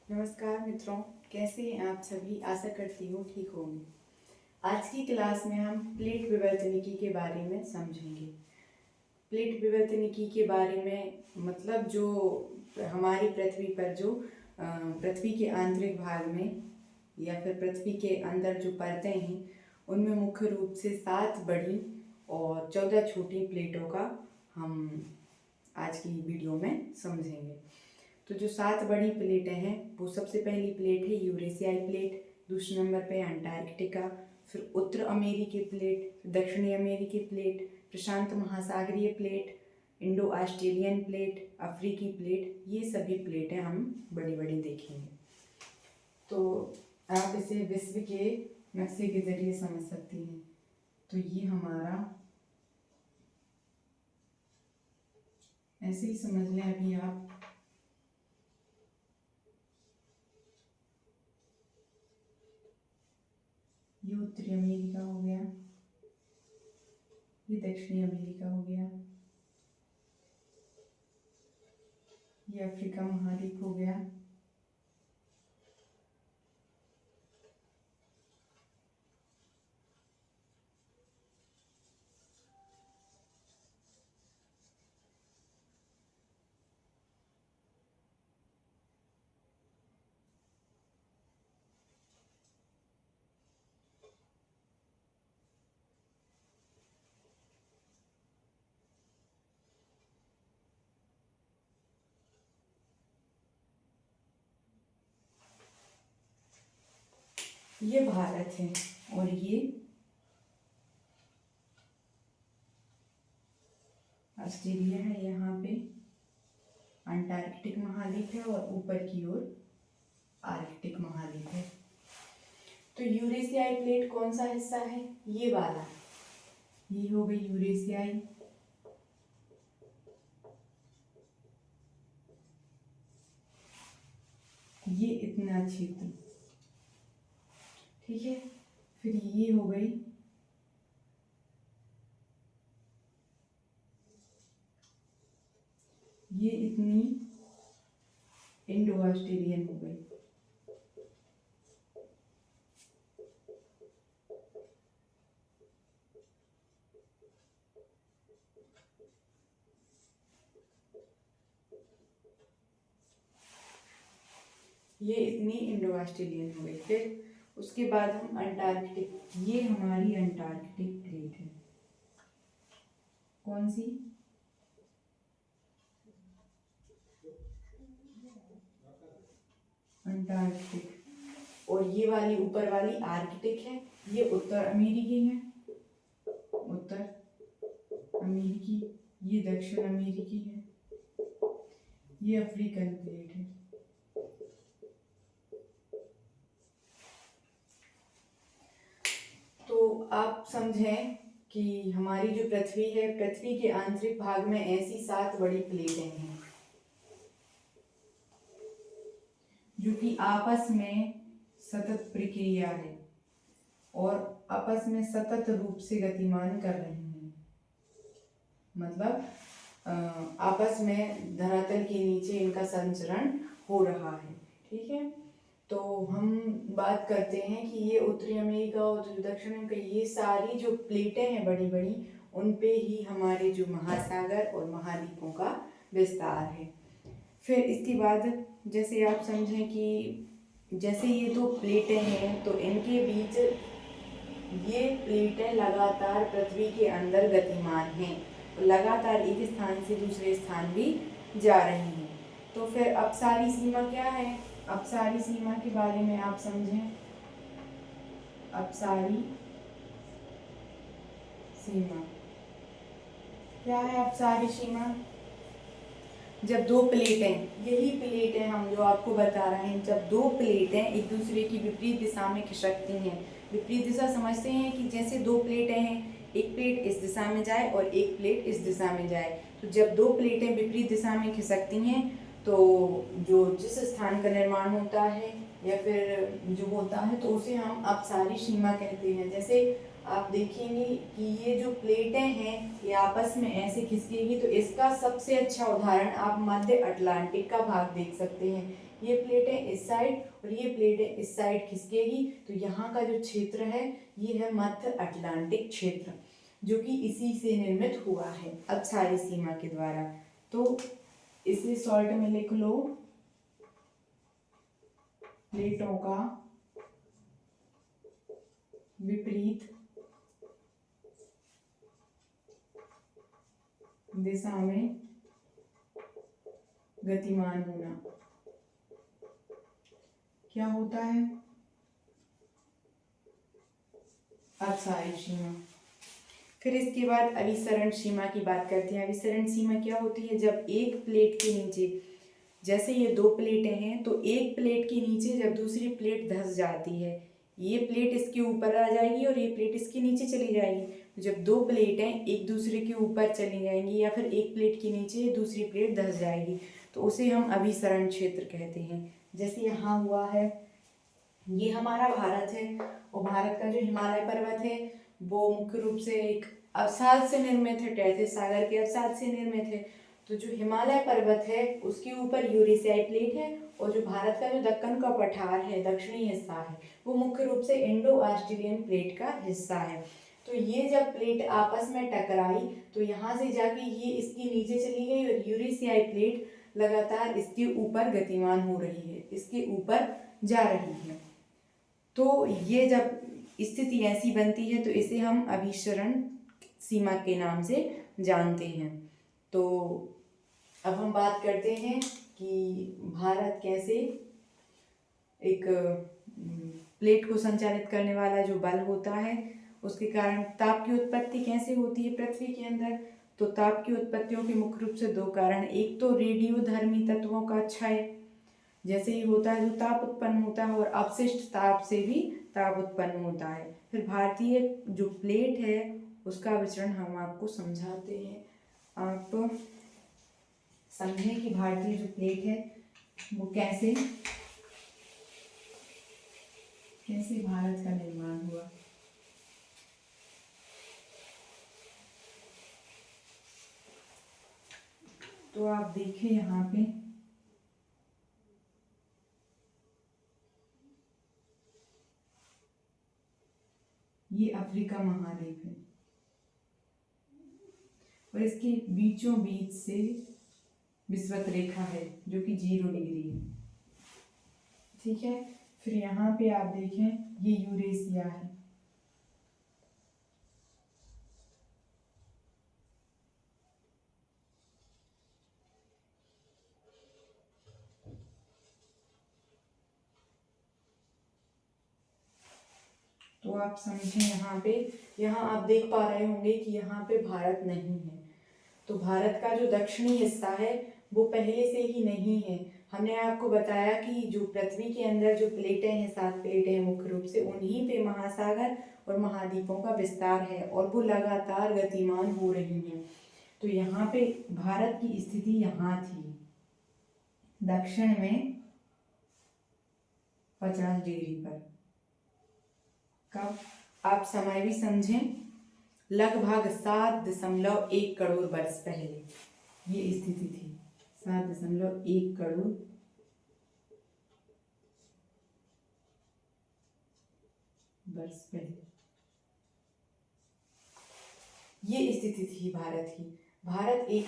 नमस्कार मित्रों, कैसे हैं आप सभी। आशा करती हूँ ठीक होंगे। आज की क्लास में हम प्लेट विवर्तनिकी के बारे में समझेंगे। प्लेट विवर्तनिकी के बारे में मतलब जो हमारी पृथ्वी पर जो पृथ्वी के आंतरिक भाग में या फिर पृथ्वी के अंदर जो परतें हैं उनमें मुख्य रूप से 7 बड़ी और 14 छोटी प्लेटों का हम आज की वीडियो में समझेंगे। तो जो 7 बड़ी प्लेटें हैं वो सबसे पहली प्लेट है यूरेशियाई प्लेट, दूसरे नंबर पे अंटार्कटिका, फिर उत्तर अमेरिकी प्लेट, दक्षिणी अमेरिकी प्लेट, प्रशांत महासागरीय प्लेट, इंडो ऑस्ट्रेलियन प्लेट, अफ्रीकी प्लेट। ये सभी प्लेटें हम बड़ी बड़ी देखेंगे। तो आप इसे विश्व के नक्शे के जरिए समझ सकती हैं। तो ये हमारा ऐसे ही समझ लें अभी आप। ये उत्तरी अमेरिका हो गया, ये दक्षिणी अमेरिका हो गया, ये अफ्रीका महाद्वीप हो गया, ये भारत है और ये ऑस्ट्रेलिया है। यहाँ पे अंटार्कटिक महाद्वीप है और ऊपर की ओर आर्कटिक महाद्वीप है। तो यूरेशियाई प्लेट कौन सा हिस्सा है? ये वाला, ये हो गई यूरेशियाई। ये इतना क्षेत्र, ठीक है। फिर ये हो गई ये इतनी इंडो ऑस्ट्रेलियन हो गई। ये इतनी इंडो ऑस्ट्रेलियन हो गई। फिर उसके बाद हम अंटार्कटिक, ये हमारी अंटार्कटिक प्लेट है। कौन सी? अंटार्कटिक। और ये वाली ऊपर वाली आर्कटिक है। ये उत्तर अमेरिकी है, उत्तर अमेरिकी। ये दक्षिण अमेरिकी है। ये अफ्रीकन प्लेट है। तो आप समझें कि हमारी जो पृथ्वी है, पृथ्वी के आंतरिक भाग में ऐसी 7 बड़ी प्लेटें हैं जो कि आपस में सतत प्रक्रिया है और आपस में सतत रूप से गतिमान कर रहे हैं। मतलब आपस में धरातल के नीचे इनका संचरण हो रहा है, ठीक है। तो हम बात करते हैं कि ये उत्तरी अमेरिका और दक्षिण अमेरिका, ये सारी जो प्लेटें हैं बड़ी बड़ी, उन पे ही हमारे जो महासागर और महाद्वीपों का विस्तार है। फिर इसके बाद जैसे आप समझें कि जैसे ये 2 प्लेटें हैं तो इनके बीच ये प्लेटें लगातार पृथ्वी के अंदर गतिमान हैं, लगातार एक स्थान से दूसरे स्थान भी जा रही हैं। तो फिर अपसारी सीमा क्या है? अपसारी सीमा के बारे में आप समझें। अपसारी सीमा क्या है? अपसारी सीमा जब 2 प्लेटें, यही प्लेटें हम जो आपको बता रहे हैं, जब 2 प्लेटें एक दूसरे की विपरीत दिशा में खिसकती हैं। विपरीत दिशा समझते हैं कि जैसे 2 प्लेटें हैं, एक प्लेट इस दिशा में जाए और एक प्लेट इस दिशा में जाए। तो जब 2 प्लेटें विपरीत दिशा में खिसकती हैं तो जो जिस स्थान का निर्माण होता है या फिर जो होता है तो उसे हम अपसारी सीमा कहते हैं। जैसे आप देखेंगे कि ये जो प्लेटें हैं ये आपस में ऐसे खिसकेगी, तो इसका सबसे अच्छा उदाहरण आप मध्य अटलांटिक का भाग देख सकते हैं। ये प्लेट है इस साइड और ये प्लेट है इस साइड खिसकेगी, तो यहाँ का जो क्षेत्र है ये है मध्य अटलांटिक क्षेत्र, जो कि इसी से निर्मित हुआ है अब सारी सीमा के द्वारा। तो इसे शॉर्ट में लिख लो, प्लेटों का विपरीत दिशा में गतिमान होना। क्या होता है? अपसारी सीमा। फिर इसके बाद अभिसरण सीमा की बात करते हैं। अभिसरण सीमा क्या होती है? जब एक प्लेट के नीचे, जैसे ये दो प्लेटें हैं, तो एक प्लेट के नीचे जब दूसरी प्लेट धंस जाती है, ये प्लेट इसके ऊपर आ जाएगी और ये प्लेट इसके नीचे चली जाएगी। तो जब दो प्लेटें एक दूसरे के ऊपर चली जाएंगी या फिर एक प्लेट के नीचे दूसरी प्लेट धंस जाएगी, तो उसे हम अभिसरण क्षेत्र कहते हैं। जैसे यहाँ हुआ है, ये हमारा भारत है और भारत का जो हिमालय पर्वत है वो मुख्य रूप से एक अवसाद से निर्मित है, टैथिस सागर के अवसाद से निर्मित है। तो जो हिमालय पर्वत है उसके ऊपर यूरेशियाई प्लेट है और जो भारत का जो दक्कन का पठार है, दक्षिणी हिस्सा है, वो मुख्य रूप से इंडो ऑस्ट्रेलियन प्लेट का हिस्सा है। तो ये जब प्लेट आपस में टकराई तो यहाँ से जाके ये इसके नीचे चली गई और यूरेशियाई प्लेट लगातार इसके ऊपर गतिमान हो रही है, इसके ऊपर जा रही है। तो ये जब स्थिति ऐसी बनती है तो इसे हम अभिसरण सीमा के नाम से जानते हैं। तो अब हम बात करते हैं कि भारत कैसे एक प्लेट को संचालित करने वाला जो बल होता है उसके कारण ताप की उत्पत्ति कैसे होती है पृथ्वी के अंदर। तो ताप की उत्पत्तियों के मुख्य रूप से दो कारण, एक तो रेडियोधर्मी तत्वों का क्षय, जैसे ही होता है जो ताप उत्पन्न होता है, और अपशिष्ट ताप से भी ताप उत्पन्न होता है। फिर भारतीय जो प्लेट है उसका विचरण हम आपको समझाते हैं, आप समझें कि भारतीय जो प्लेट है वो कैसे भारत का निर्माण हुआ। तो आप देखिए यहाँ पे ये अफ्रीका महाद्वीप है और इसके बीचों बीच से विषुवत रेखा है जो कि 0 डिग्री है, ठीक है। फिर यहाँ पे आप देखें ये यूरेशिया है, तो आप समझें यहाँ आप देख पा रहे होंगे कि यहाँ पे भारत नहीं है। तो भारत का जो दक्षिणी हिस्सा है वो पहले से ही नहीं है। हमने आपको बताया कि जो पृथ्वी के अंदर जो प्लेटें हैं, 7 प्लेटें हैं मुख्य रूप से, उन्हीं पे महासागर और महाद्वीपों का विस्तार है और वो लगातार गतिमान हो रही हैं। तो यहाँ पे भारत की स्थिति यहाँ थी, दक्षिण में 50 डिग्री पर। कब? आप समय भी समझें, लगभग 7.1 करोड़ वर्ष पहले ये स्थिति थी, 7.1 करोड़ वर्ष पहले ये स्थिति थी भारत की। भारत एक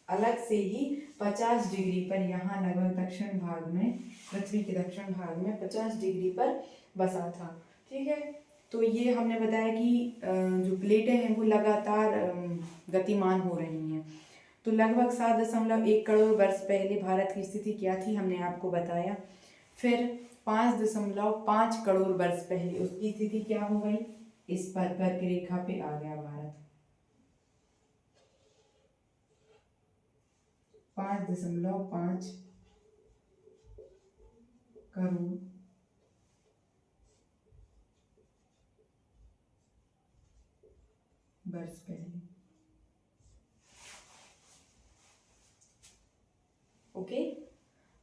अलग से ही 50 डिग्री पर, यहाँ लगभग दक्षिण भाग में, पृथ्वी के दक्षिण भाग में 50 डिग्री पर बसा था, ठीक है। तो ये हमने बताया कि जो प्लेटें हैं वो लगातार गतिमान हो रही हैं। तो लगभग 7.1 करोड़ वर्ष पहले भारत की स्थिति क्या थी हमने आपको बताया। फिर 5.5 करोड़ वर्ष पहले उसकी स्थिति क्या हो गई, इस पर कर्क रेखा पे आ गया भारत। 5.5 करोड़ वर्ष पहले, ओके।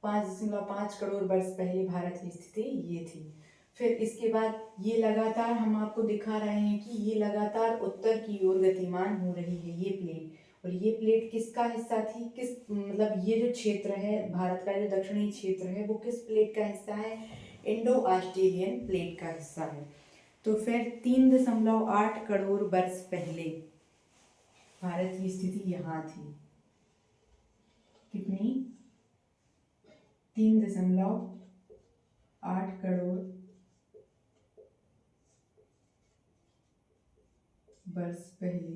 5.5 करोड़ वर्ष पहले भारत की स्थिति ये थी। फिर इसके बाद ये लगातार हम आपको दिखा रहे हैं कि ये लगातार उत्तर की ओर गतिमान हो रही है, ये प्लेट, और ये प्लेट किसका हिस्सा थी, किस मतलब ये जो क्षेत्र है भारत का जो दक्षिणी क्षेत्र है वो किस प्लेट का हिस्सा है, इंडो ऑस्ट्रेलियन प्लेट का हिस्सा है। तो फिर 3.8 करोड़ वर्ष पहले भारत की स्थिति यहाँ थी, कितनी, 3.8 करोड़ वर्ष पहले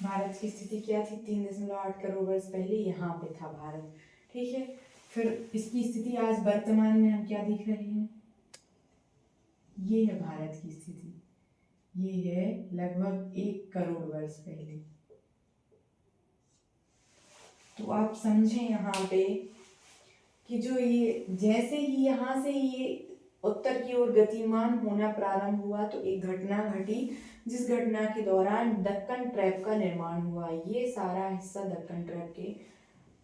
भारत की स्थिति क्या थी, 3.8 करोड़ वर्ष पहले यहाँ पे था भारत। ठीक है, फिर इसकी स्थिति आज वर्तमान में हम क्या देख रहे हैं, ये है भारत की स्थिति, ये है लगभग 1 करोड़ वर्ष पहले। तो आप समझें यहाँ पे कि जो ये जैसे ही यहाँ से ये उत्तर की ओर गतिमान होना प्रारंभ हुआ तो एक घटना घटी, जिस घटना के दौरान दक्कन ट्रैप का निर्माण हुआ। ये सारा हिस्सा दक्कन ट्रैप के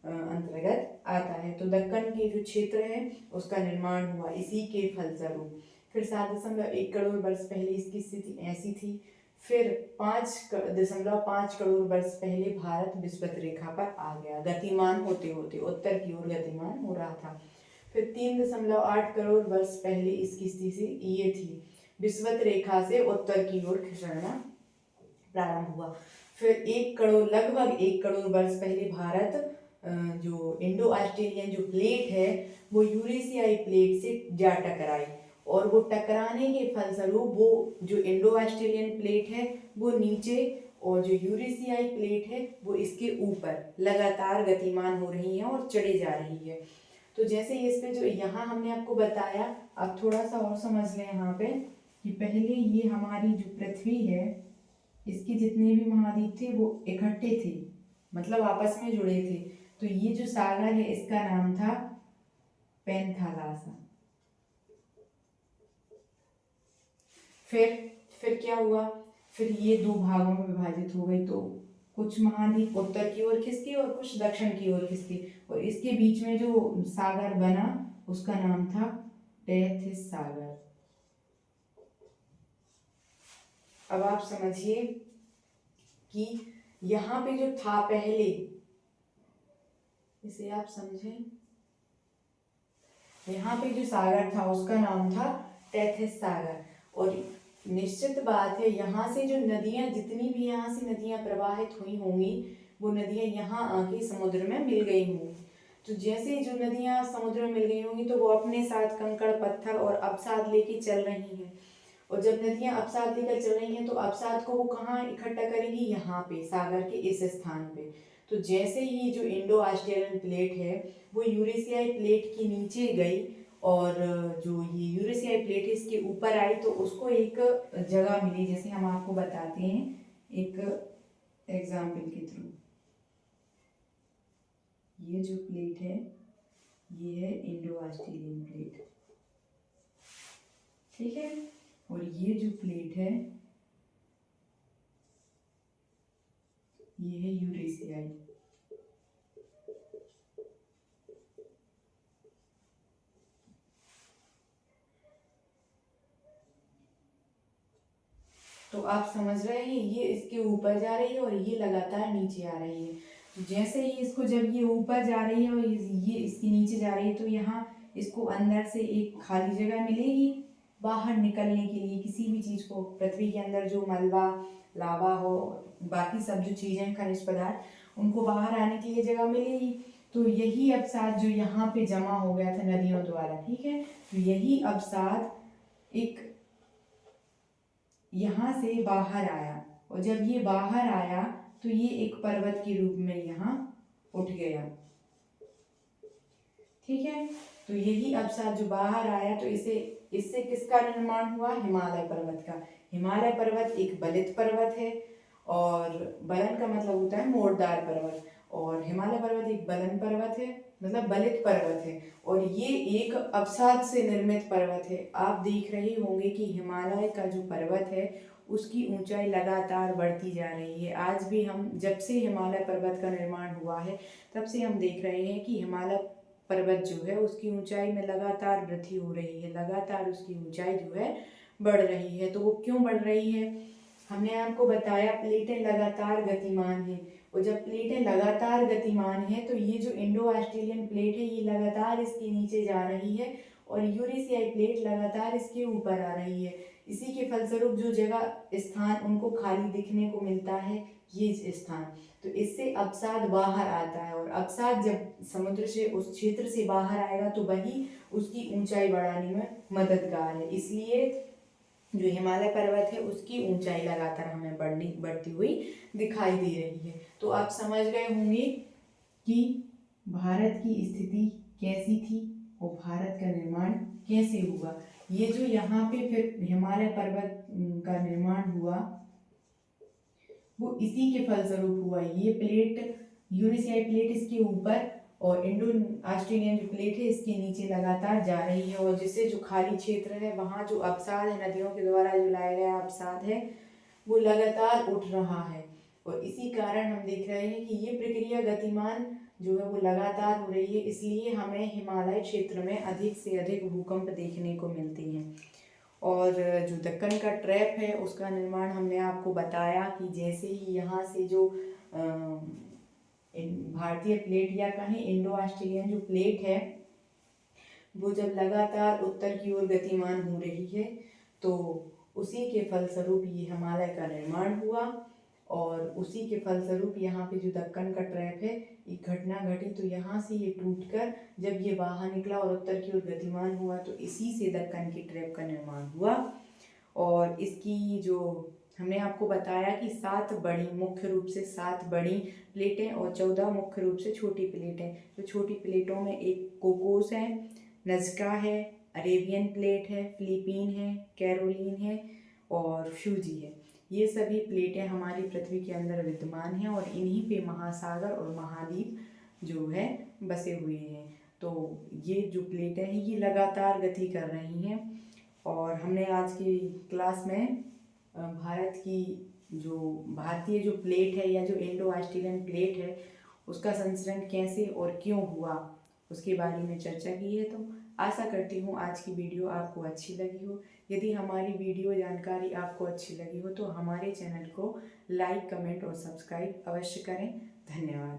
अंतर्गत आता है। तो दक्कन के जो क्षेत्र है उसका निर्माण हुआ इसी के फलस्वरूप। फिर 7.1 करोड़ वर्ष पहले इसकी स्थिति ऐसी थी। फिर 5.5 करोड़ वर्ष पहले भारत विषुवत रेखा पर आ गया, गतिमान होते होते उत्तर की ओर गतिमान हो रहा था। फिर 3.8 करोड़ वर्ष पहले इसकी स्थिति ये थी, विषुवत रेखा से उत्तर की ओर खिसकना प्रारंभ हुआ। फिर लगभग 1 करोड़ वर्ष पहले भारत जो इंडो ऑस्ट्रेलियन जो प्लेट है वो यूरेशियाई प्लेट से जा टकराई, और वो टकराने के फलस्वरूप वो जो इंडो ऑस्ट्रेलियन प्लेट है वो नीचे और जो यूरेशियाई प्लेट है वो इसके ऊपर लगातार गतिमान हो रही है और चढ़े जा रही है। तो जैसे इस पे जो यहाँ हमने आपको बताया, आप थोड़ा सा और समझ लें यहाँ पे कि पहले ये हमारी जो पृथ्वी है इसके जितने भी महाद्वीप थे वो इकट्ठे थे, मतलब आपस में जुड़े थे। तो ये जो सागर है इसका नाम था पैंथालासा। फिर क्या हुआ, फिर ये 2 भागों में विभाजित हो गई। तो कुछ महाद्वीप उत्तर की ओर खिसके और कुछ दक्षिण की ओर खिसके, और इसके बीच में जो सागर बना उसका नाम था टेथिस सागर। अब आप समझिए कि यहाँ पे जो था पहले, इसे आप समझें, यहाँ पे जो सागर था उसका नाम था टेथिस सागर। और निश्चित बात है यहाँ से जो नदियाँ, जितनी भी यहाँ से नदियाँ प्रवाहित हुई होंगी वो नदियाँ यहाँ आके समुद्र में मिल गई होंगी। तो जैसे जो नदियाँ समुद्र में मिल गई होंगी तो वो अपने साथ कंकड़ पत्थर और अवसाद लेके चल रही हैं, और जब नदियाँ अवसाद लेकर चल रही हैं तो अवसाद को वो कहाँ इकट्ठा करेंगी, यहाँ पे सागर के इस स्थान पे। तो जैसे ही जो इंडो ऑस्ट्रेलियन प्लेट है वो यूरेशियाई प्लेट के नीचे गई, और जो ये यूरेशियाई प्लेट है इसके ऊपर आई, तो उसको एक जगह मिली, जैसे हम आपको बताते हैं एक एग्जाम्पल के थ्रू। ये जो प्लेट है ये है इंडो ऑस्ट्रेलियन प्लेट, ठीक है, और ये जो प्लेट है ये है यूरेशियाई। तो आप समझ रहे हैं ये इसके ऊपर जा रही है और ये लगातार नीचे आ रही है। तो जैसे ही इसको, जब ये ऊपर जा रही है और ये इसके नीचे जा रही है, तो यहाँ इसको अंदर से एक खाली जगह मिलेगी बाहर निकलने के लिए। किसी भी चीज़ को, पृथ्वी के अंदर जो मलबा, लावा हो, बाकी सब जो चीज़ें खनिज पदार्थ, उनको बाहर आने के लिए जगह मिलेगी। तो यही अवसाद जो यहाँ पे जमा हो गया था नदियों द्वारा, ठीक है, तो यही अवसाद एक यहाँ से बाहर आया, और जब ये बाहर आया तो ये एक पर्वत के रूप में यहाँ उठ गया, ठीक है। तो यही अवसाद जो बाहर आया, तो इससे किसका निर्माण हुआ, हिमालय पर्वत का। हिमालय पर्वत एक बलित पर्वत है, और बलन का मतलब होता है मोड़दार पर्वत, और हिमालय पर्वत एक बलन पर्वत है, मतलब बलित पर्वत है, और ये एक अवसाद से निर्मित पर्वत है। आप देख रहे होंगे कि हिमालय का जो पर्वत है उसकी ऊंचाई लगातार बढ़ती जा रही है। आज भी हम, जब से हिमालय पर्वत का निर्माण हुआ है तब से हम देख रहे हैं कि हिमालय पर्वत जो है उसकी ऊंचाई में लगातार वृद्धि हो रही है, लगातार उसकी ऊंचाई जो है बढ़ रही है। तो वो क्यों बढ़ रही है? हमने आपको बताया प्लेटें लगातार गतिमान हैं, और जब प्लेटें लगातार गतिमान हैं तो ये जो इंडो ऑस्ट्रेलियन प्लेट है ये लगातार इसके नीचे जा रही है और यूरेशियाई प्लेट लगातार इसके ऊपर आ रही है। इसी के फलस्वरूप जो जगह स्थान उनको खाली दिखने को मिलता है, ये स्थान, तो इससे अवसाद बाहर आता है, और अवसाद जब समुद्र से उस क्षेत्र से बाहर आएगा तो वही उसकी ऊंचाई बढ़ाने में मददगार है। इसलिए जो हिमालय पर्वत है उसकी ऊंचाई लगातार हमें बढ़ती हुई दिखाई दे रही है। तो आप समझ गए होंगे कि भारत की स्थिति कैसी थी और भारत का निर्माण कैसे हुआ। ये जो यहाँ पे फिर हिमालय पर्वत का निर्माण हुआ वो इसी के फलस्वरूप हुआ। ये प्लेट, यूरेशियाई प्लेट इसके ऊपर और इंडो ऑस्ट्रेलियन जो प्लेट है इसके नीचे लगातार जा रही है, और जिससे जो खाली क्षेत्र है वहाँ जो अवसाद है, नदियों के द्वारा जो लाया गया अवसाद है वो लगातार उठ रहा है। और इसी कारण हम देख रहे हैं कि ये प्रक्रिया गतिमान जो है वो लगातार हो रही है, इसलिए हमें हिमालय क्षेत्र में अधिक से अधिक भूकंप देखने को मिलते हैं। और जो दक्कन का ट्रैप है उसका निर्माण हमने आपको बताया कि जैसे ही यहाँ से जो भारतीय प्लेट या कहें इंडो ऑस्ट्रेलियन जो प्लेट है वो जब लगातार उत्तर की ओर गतिमान हो रही है तो उसी के फलस्वरूप ये हिमालय का निर्माण हुआ, और उसी के फलस्वरूप यहाँ पे जो दक्कन का ट्रैप है एक घटना घटी। तो यहाँ से ये टूटकर जब ये बाहर निकला और उत्तर की ओर गतिमान हुआ तो इसी से दक्कन की ट्रैप का निर्माण हुआ। और इसकी जो हमने आपको बताया कि 7 बड़ी, मुख्य रूप से 7 बड़ी प्लेटें और 14 मुख्य रूप से छोटी प्लेटें। तो छोटी प्लेटों में एक कोकोस है, नज़का है, अरेबियन प्लेट है, फिलीपीन है, कैरोलिन है और फ्यूजी है। ये सभी प्लेटें हमारी पृथ्वी के अंदर विद्यमान हैं और इन्हीं पे महासागर और महाद्वीप जो है बसे हुए हैं। तो ये जो प्लेटें हैं ये लगातार गति कर रही हैं, और हमने आज की क्लास में भारतीय जो प्लेट है या जो इंडो ऑस्ट्रेलियन प्लेट है उसका संचरण कैसे और क्यों हुआ उसके बारे में चर्चा की है। तो आशा करती हूँ आज की वीडियो आपको अच्छी लगी हो। यदि हमारी वीडियो जानकारी आपको अच्छी लगी हो तो हमारे चैनल को लाइक, कमेंट और सब्सक्राइब अवश्य करें। धन्यवाद।